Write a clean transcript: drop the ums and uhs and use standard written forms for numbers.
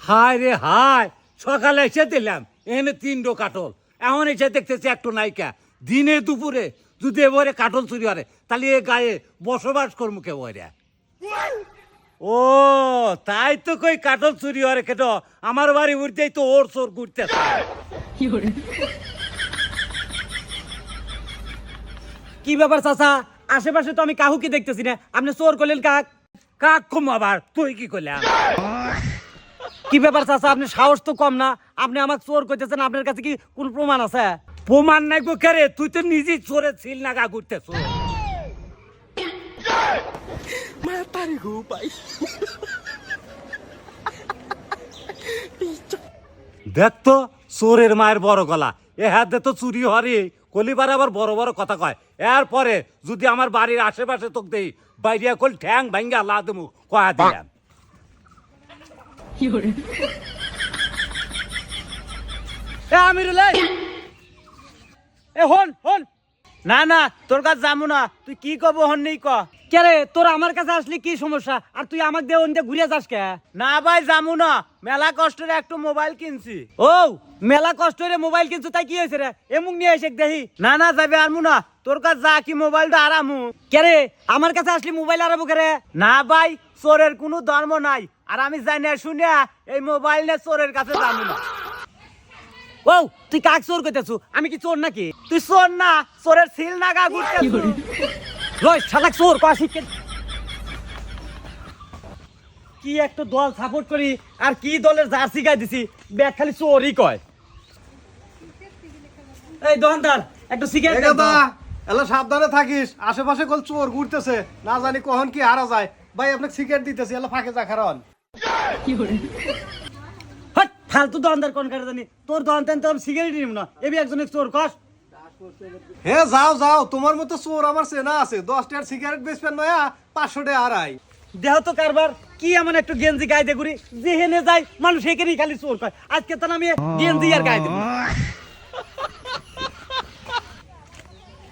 হায় রে হায়, সকালে এসে দিলাম এখানে 3টো কাটল, এখন এসে দেখতেছি একটু নায়িকা। দিনে দুপুরে যদি এবারে কাটল চুরি করে তাহলে এ গায়ে বসবাস করবো কে বলে? ও তাই তো কই কাটল চুরি হরে কেট আমার বাড়ি উঠতেই তো ওর চোর ঘুরতে। কি ব্যাপার চাচা? আশেপাশে তো আমি কাহুকে দেখতেছি না, আপনি চোর করলেন কাক? কাক কম আবার তুই কি করলাম? কি ব্যাপার চাচা, আপনি সাহস তো কম না, আপনি আমাকে চোর কইতেছেন, আপনার কাছে কি কোন প্রমাণ আছে? প্রমাণ নাই গো কে রে, তুই তো নিজেই চোরে ছিল না গা ঘুরতেছ। দেখ তো চোরের মায়ের বড় গলা, এ হাতে তো চুরি হরে কলিবার আবার বড় বড় কথা কয়। এরপরে যদি আমার বাড়ির আশেপাশে তোকে দেই বাইরিয়া কল ঠ্যাং ভাঙ্গা লা দেবো কয়া দিলাম। এ আমিরুল, এ হন হন। না না, তোর কাছে যাবো না। তুই কি কব হন নেই ক। কে রে, তোর আমার কাছে আসলে কি সমস্যা? আর তুই আমাকে দিয়ে ওন দিয়ে ঘুরে যাস কে? না ভাই যাবো না, মেলা কষ্টের একটু মোবাইল কিনছি। ও মেলা কষ্ট রে মোবাইল কিনছো, তাই কি হয়েছে রে? এমুক নিয়ে এসে দেখি। না না যাবে আরমু না, তোর কাছে যা কি মোবাইলটা আরামু। কে রে, আমার কাছে আসলে মোবাইল আরাবো কে রে? না ভাই, চোরের কোনো ধর্ম নাই, আর আমি জানি না শুনে এই মোবাইল নিয়ে চোরের কাছে যাবো না। ও তুই কাক চোর কইতেছু? আমি কি চোর নাকি? তুই চোর না, চোরের সিল নাগা ঘুরতে। রয় শালাক চোর কয়া শিখে। কি একটা দল সাপোর্ট করি আর কি দলের জার্সি গায়ে দিছি, ব্যাগ খালি চোরই কয়। এই দোকানদার একটু সিগারেট দে দাদা তো। এলা সাবধানে থাকিস, আশেপাশে কল চোর ঘুরতেছে, না জানি কখন কি হারা যায়। ভাই আপনাকে সিগারেট দিতেছি, এলা ফাঁকে যা খারান। হট ফালতু দোকানদার কোন কারে জানি, তোর দোকান তো আমি সিগারেট নিব না, এবি একজনের চোর কস। হে যাও যাও, তোমার মতো চোর আমার চেনা আছে। 10 টাকার সিগারেট বেচবেন নয়া 500 টাকা হারাই। দেহ তো কারবার কি এমন একটু গেঞ্জি গায়ে দিয়ে ঘুরি, যেহেনে যাই মানুষ সেখানেই খালি চোর কয়। আজকে তো আমি গেঞ্জি আর গায়ে দেব।